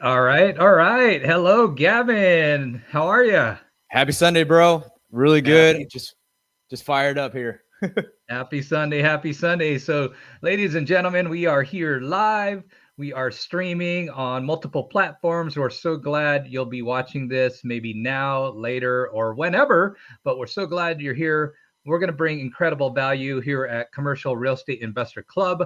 All right. All right. Hello, Gavin. How are you? Happy Sunday, bro. Really good. Happy, Just fired up here. happy Sunday. Happy Sunday. So, ladies and gentlemen, we are here live. We are streaming on multiple platforms. We're so glad you'll be watching this maybe now, later, or whenever, but we're so glad you're here. We're going to bring incredible value here at Commercial Real Estate Investor Club.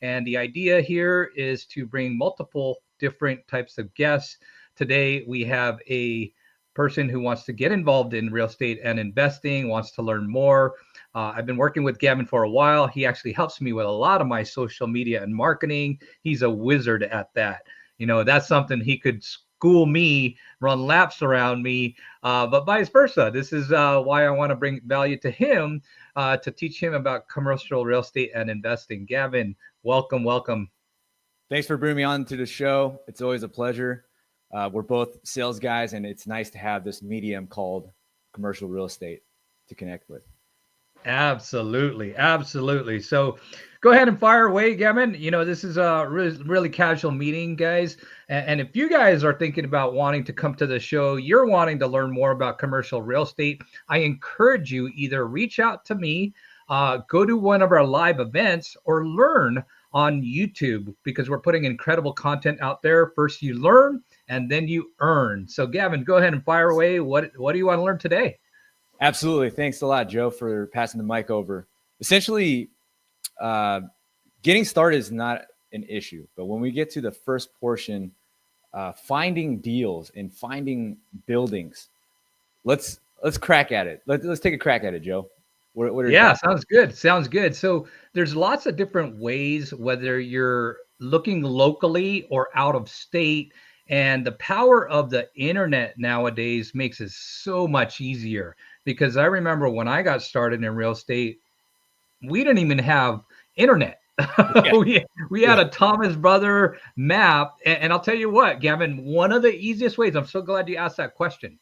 And the idea here is to bring multiple different types of guests. Today, we have a person who wants to get involved in real estate and investing, wants to learn more. I've been working with Gavin for a while. He actually helps me with a lot of my social media and marketing. He's a wizard at that. That's something he could school me, run laps around me, but vice versa. This is why I want to bring value to him to teach him about commercial real estate and investing. Gavin, welcome, welcome. Thanks for bringing me on to the show. It's always a pleasure. We're both sales guys, and it's nice to have this medium called commercial real estate to connect with. Absolutely, absolutely. So go ahead and fire away, Gavin. This is a really casual meeting, guys. And if you guys are thinking about wanting to come to the show, you're wanting to learn more about commercial real estate, I encourage you either reach out to me, go to one of our live events, or learn on YouTube, because we're putting incredible content out there. First you learn and then you earn. So Gavin, go ahead and fire away. What do you want to learn today? Absolutely. Thanks a lot, Joe, for passing the mic over. Essentially, getting started is not an issue, but when we get to the first portion, finding deals and finding buildings, let's crack at it. Let's take a crack at it, Joe. What are yeah, sounds good. Sounds good. So there's lots of different ways, whether you're looking locally or out of state. And the power of the internet nowadays makes it so much easier, because I remember when I got started in real estate, we didn't even have internet. Yeah. we had a Thomas Brother map. And I'll tell you what, Gavin, one of the easiest ways, I'm so glad you asked that question,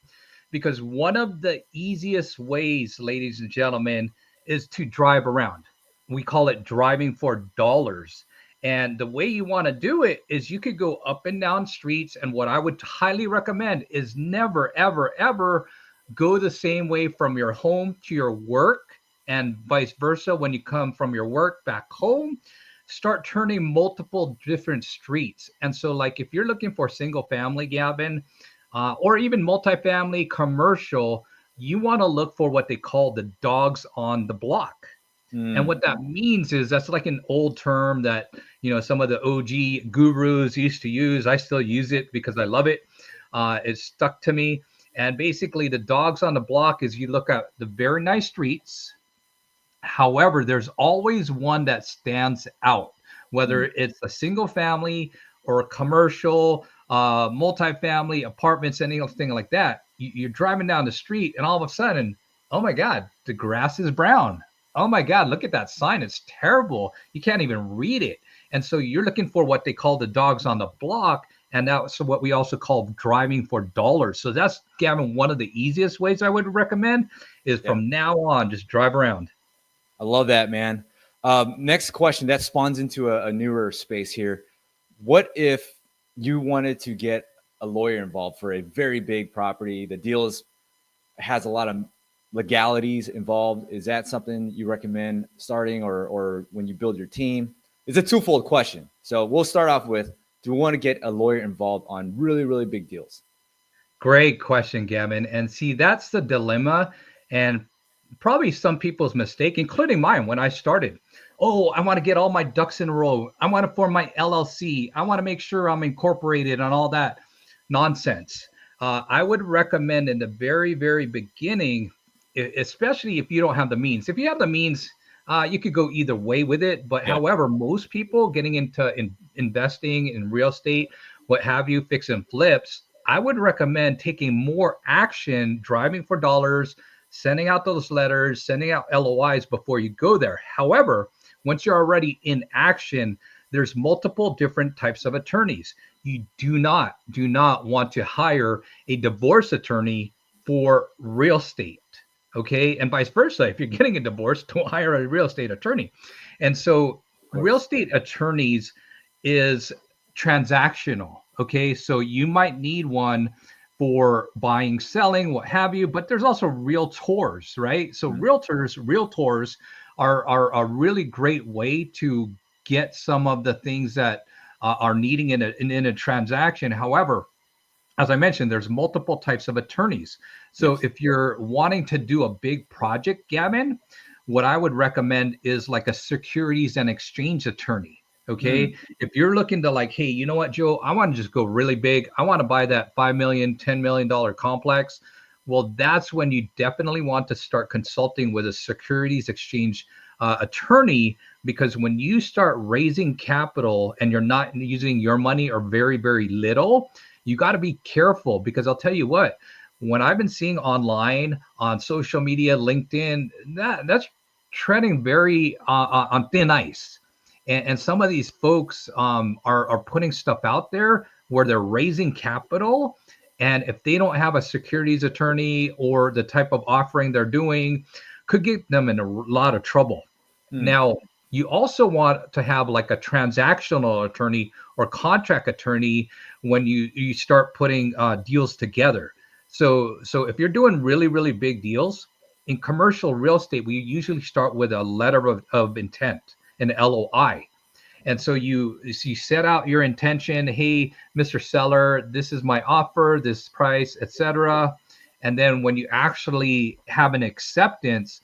because one of the easiest ways, ladies and gentlemen, is to drive around. We call it driving for dollars. And the way you want to do it is you could go up and down streets. And what I would highly recommend is never, ever, ever go the same way from your home to your work, and vice versa. When you come from your work back home, start turning multiple different streets. And so, like, if you're looking for single family, Gavin, or even multifamily commercial, you want to look for what they call the dogs on the block. And what that means is that's like an old term that, some of the OG gurus used to use. I still use it because I love it. It's stuck to me. And basically the dogs on the block is you look at the very nice streets. However, there's always one that stands out, whether it's a single family or a commercial, multifamily apartments, anything like that. You're driving down the street and all of a sudden, oh my God, the grass is brown. Oh my God, look at that sign. It's terrible. You can't even read it. And so you're looking for what they call the dogs on the block. And that's what we also call driving for dollars. So that's, Gavin, one of the easiest ways I would recommend is from now on, just drive around. I love that, man. Next question that spawns into a newer space here. What if you wanted to get a lawyer involved for a very big property? The deal has a lot of legalities involved. Is that something you recommend starting, or when you build your team? It's a twofold question. So we'll start off with, do we want to get a lawyer involved on really, really big deals? Great question, Gavin. And see, that's the dilemma, and probably some people's mistake, including mine when I started. Oh, I want to get all my ducks in a row. I want to form my LLC. I want to make sure I'm incorporated and all that nonsense. I would recommend in the very, very beginning, especially if you don't have the means. If you have the means, you could go either way with it. But however, most people getting into investing in real estate, what have you, fix and flips, I would recommend taking more action, driving for dollars, sending out those letters, sending out LOIs before you go there. However, once you're already in action, there's multiple different types of attorneys. You do not want to hire a divorce attorney for real estate. Okay. And vice versa. If you're getting a divorce, don't hire a real estate attorney. And so real estate attorneys is transactional. Okay, so you might need one for buying, selling, what have you, but there's also realtors, right? So Mm. realtors are a really great way to get some of the things that are needing in a transaction. However, as I mentioned, there's multiple types of attorneys. So Yes. if you're wanting to do a big project, Gavin, what I would recommend is like a securities and exchange attorney. Mm. Okay. If you're looking to like, hey, you know what, Joe, I want to just go really big. I want to buy that 5 million, $10 million complex. Well, that's when you definitely want to start consulting with a securities exchange attorney, because when you start raising capital and you're not using your money or very, very little, you got to be careful, because I'll tell you what, when I've been seeing online on social media, LinkedIn, that's treading very on thin ice. And some of these folks are putting stuff out there where they're raising capital. And if they don't have a securities attorney, or the type of offering they're doing, could get them in a lot of trouble. Mm. Now, you also want to have like a transactional attorney or contract attorney when you start putting deals together. So if you're doing really, really big deals in commercial real estate, we usually start with a letter of intent, an LOI. And so you set out your intention. Hey, Mr. Seller, this is my offer, this price, etc. And then when you actually have an acceptance,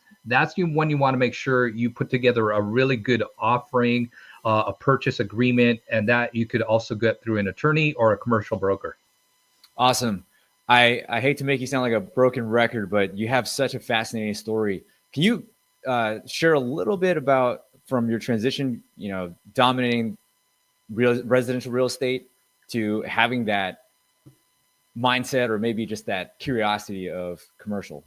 when you want to make sure you put together a really good offering, a purchase agreement, and that you could also get through an attorney or a commercial broker. Awesome. I hate to make you sound like a broken record, but you have such a fascinating story. Can you share a little bit about from your transition, dominating residential real estate to having that mindset, or maybe just that curiosity of commercial?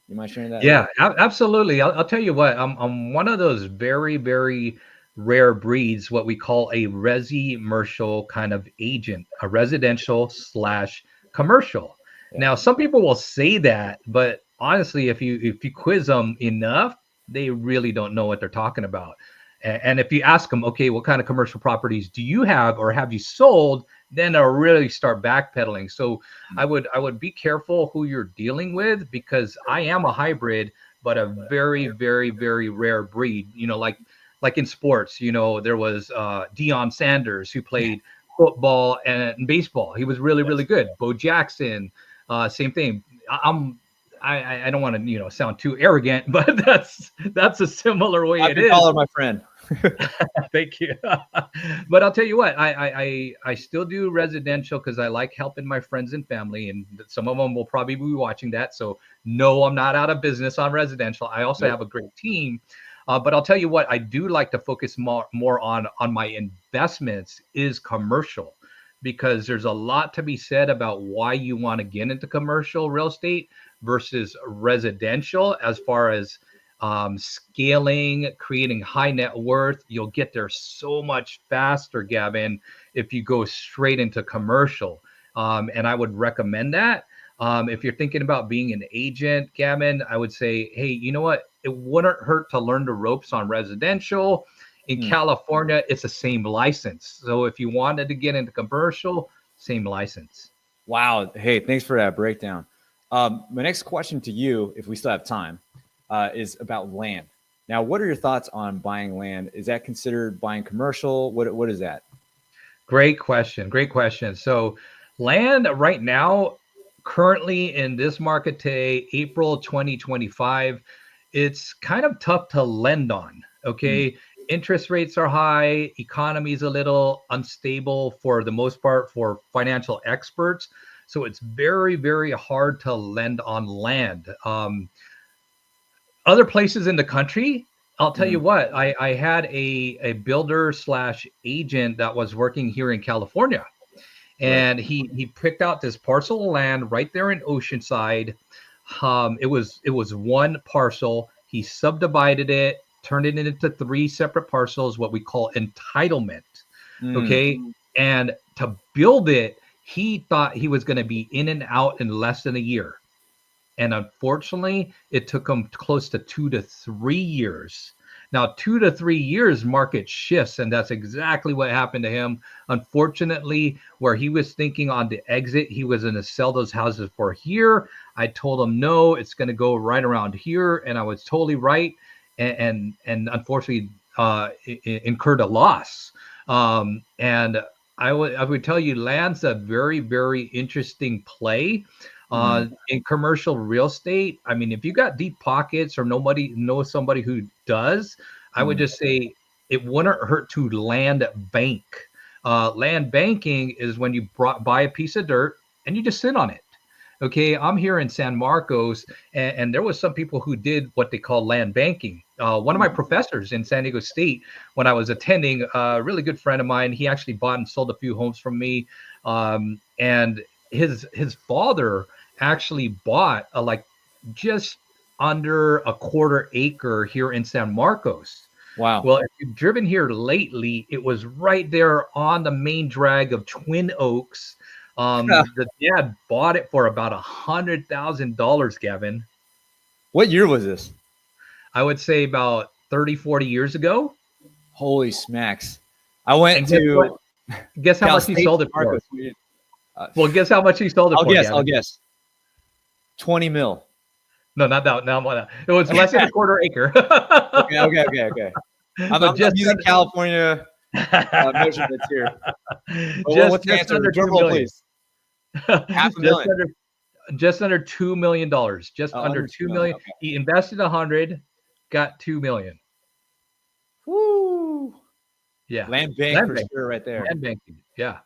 You mind sharing that? Yeah, absolutely. I'll tell you what, I'm one of those very, very rare breeds, what we call a resi-mercial kind of agent, a residential slash commercial. Yeah. Now, some people will say that, but honestly, if you quiz them enough, they really don't know what they're talking about. And if you ask them, okay, what kind of commercial properties do you have or have you sold, then they'll really start backpedaling. So I would be careful who you're dealing with, because I am a hybrid, but a very, very, very rare breed. Like in sports, there was Deion Sanders, who played football and baseball. He was really, Yes. really good. Bo Jackson, same thing. I don't want to sound too arrogant, but that's a similar way I it can call is. her my friend. Thank you. But I'll tell you what, I still do residential because I like helping my friends and family, and some of them will probably be watching that. So no, I'm not out of business on residential. I also Nope. have a great team. But I'll tell you what, I do like to focus more on my investments is commercial, because there's a lot to be said about why you want to get into commercial real estate versus residential, as far as scaling, creating high net worth. You'll get there so much faster, Gavin, if you go straight into commercial. And I would recommend that. If you're thinking about being an agent, Gavin, I would say, hey, you know what? It wouldn't hurt to learn the ropes on residential. In Mm. California, it's the same license. So if you wanted to get into commercial, same license. Wow. Hey, thanks for that breakdown. My next question to you, if we still have time, is about land. Now, what are your thoughts on buying land? Is that considered buying commercial? What is that? Great question. Great question. So, land right now, currently in this market today, April 2025, it's kind of tough to lend on. Mm. Okay. Interest rates are high, economy is a little unstable for the most part for financial experts. So, it's very, very hard to lend on land. Other places in the country, I'll tell you Mm. what, I had a builder slash agent that was working here in California, Right. and he picked out this parcel of land right there in Oceanside. It was one parcel. He subdivided it, turned it into three separate parcels, what we call entitlement. Mm. Okay. And to build it, he thought he was going to be in and out in less than a year. And unfortunately, it took him close to 2 to 3 years. Now, 2 to 3 years, market shifts, and that's exactly what happened to him. Unfortunately, where he was thinking on the exit, he was going to sell those houses for here. I told him no, it's going to go right around here, and I was totally right. And unfortunately, incurred a loss. And I would tell you, land's a very, very interesting play. In commercial real estate, I mean, if you got deep pockets or nobody knows somebody who does, I would just say it wouldn't hurt to land bank. Land banking is when you buy a piece of dirt and you just sit on it. Okay, I'm here in San Marcos, and there was some people who did what they call land banking. One of my professors in San Diego State, when I was attending, a really good friend of mine, he actually bought and sold a few homes from me, and his father actually bought like just under a quarter acre here in San Marcos. Wow. Well, if you've driven here lately, it was right there on the main drag of Twin Oaks. The dad bought it for about $100,000, Gavin. What year was this? I would say about 30, 40 years ago. Holy smacks. I went And guess to what? Guess how Cal much he State sold it for? Marcus. Well, guess how much he sold it for, I'll Gavin? guess. 20 mil. No, not that. No, it was less than a quarter acre. Okay. I'm using California measurements here. What's the answer? Drum roll, please. $500,000. Just under $2 million. Just under under $2 million. Okay. He invested 100, got $2 million. Woo! Yeah. Land bank for sure, right there. Land banking. Yeah.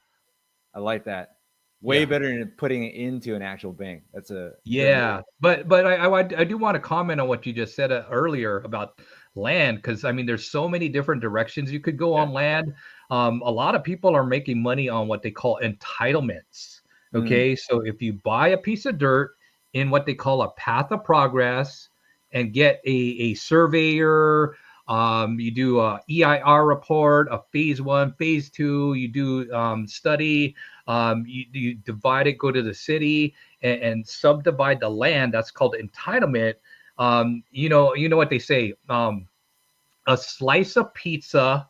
I like that. Way better than putting it into an actual bank. That's a But I do want to comment on what you just said earlier about land, because I mean there's so many different directions you could go on land. A lot of people are making money on what they call entitlements. Okay, so if you buy a piece of dirt in what they call a path of progress and get a surveyor, you do a EIR report, a phase 1, phase 2, you do study, you divide it, go to the city and subdivide the land. That's called entitlement. You know what they say, a slice of pizza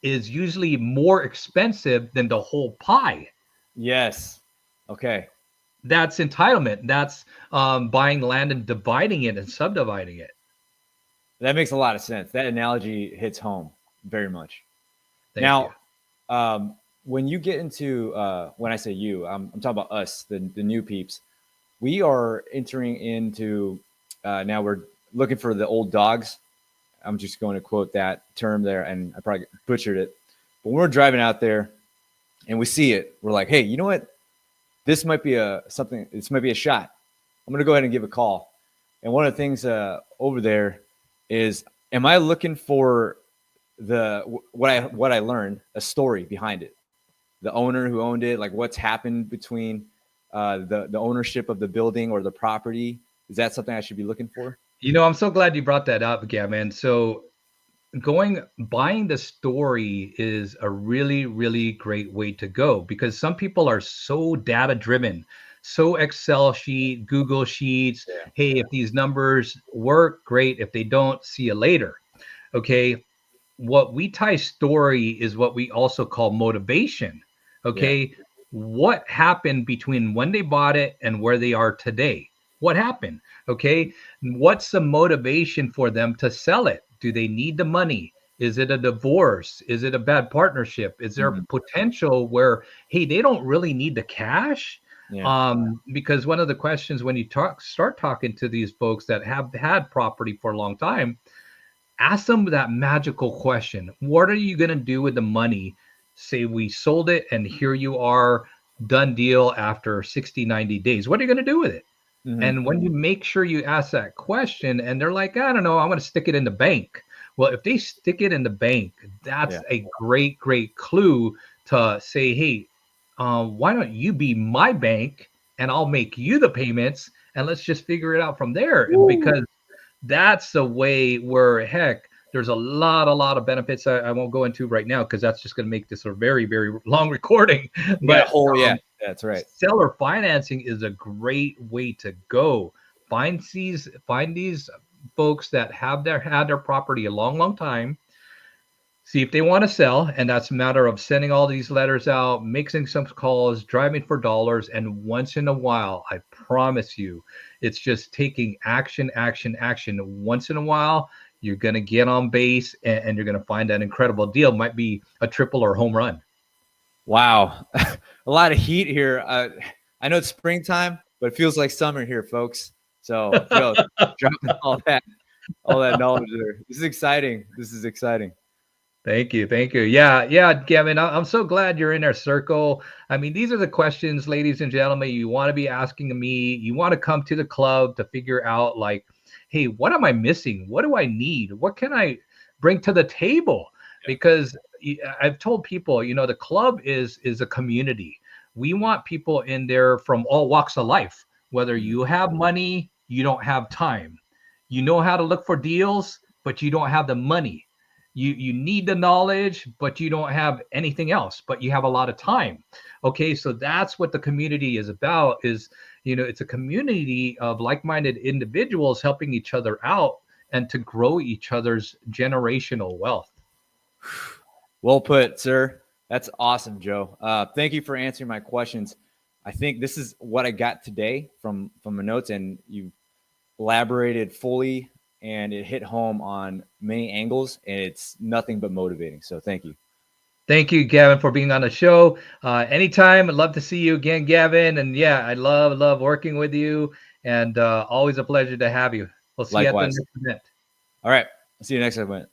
is usually more expensive than the whole pie. Yes. Okay. That's entitlement. That's buying land and dividing it and subdividing it. That makes a lot of sense. That analogy hits home very much. Thank you. When you get into, when I say you, I'm talking about us, the new peeps. We are entering into, now we're looking for the old dogs. I'm just going to quote that term there, and I probably butchered it. But when we're driving out there and we see it, we're like, hey, you know what? This might be this might be a shot. I'm going to go ahead and give a call. And one of the things over there is, am I looking for what I learned, a story behind it? The owner who owned it, like what's happened between the ownership of the building or the property. Is that something I should be looking for? I'm so glad you brought that up, Gavin. So buying the story is a really, really great way to go, because some people are so data driven, so Excel sheet, Google Sheets. Yeah. Hey, if these numbers work, great. If they don't, see you later. Okay. What we tie story is what we also call motivation. Okay. Yeah. What happened between when they bought it and where they are today? What happened? Okay. What's the motivation for them to sell it? Do they need the money? Is it a divorce? Is it a bad partnership? Is there potential where, hey, they don't really need the cash? Yeah. Because one of the questions when you start talking to these folks that have had property for a long time, ask them that magical question. What are you going to do with the money? Say we sold it and here you are, done deal after 60, 90 days. What are you going to do with it? Mm-hmm. And when you make sure you ask that question and they're like, I don't know, I'm going to stick it in the bank. Well, if they stick it in the bank, that's a great, great clue to say, hey, why don't you be my bank and I'll make you the payments and let's just figure it out from there. Ooh. Because that's the way where, heck, there's a lot of benefits I won't go into right now because that's just going to make this a very, very long recording. But that's right. Seller financing is a great way to go. Find these folks that have had their property a long, long time, see if they want to sell, and that's a matter of sending all these letters out, making some calls, driving for dollars, and once in a while, I promise you, it's just taking action, action, action. Once in a while, you're going to get on base, and you're going to find that incredible deal. Might be a triple or home run. Wow. A lot of heat here. I know it's springtime, but it feels like summer here, folks. So, Joe, dropping all that knowledge there. This is exciting. This is exciting. Thank you. Thank you. Yeah. Yeah, Gavin, I'm so glad you're in our circle. I mean, these are the questions, ladies and gentlemen, you want to be asking me. You want to come to the club to figure out, like, hey, what am I missing? What do I need? What can I bring to the table? Because I've told people, the club is a community. We want people in there from all walks of life, whether you have money, you don't have time. You know how to look for deals, but you don't have the money. You need the knowledge, but you don't have anything else, but you have a lot of time. Okay, so that's what the community is about. It's a community of like-minded individuals helping each other out and to grow each other's generational wealth. Well put, sir. That's awesome, Joe. Thank you for answering my questions. I think this is what I got today from my notes, and you elaborated fully, and it hit home on many angles, and it's nothing but motivating. So thank you. Thank you, Gavin, for being on the show. Anytime. I'd love to see you again, Gavin. And yeah, I love working with you, and always a pleasure to have you. We'll see Likewise. you at the next event. All right. I'll see you next event.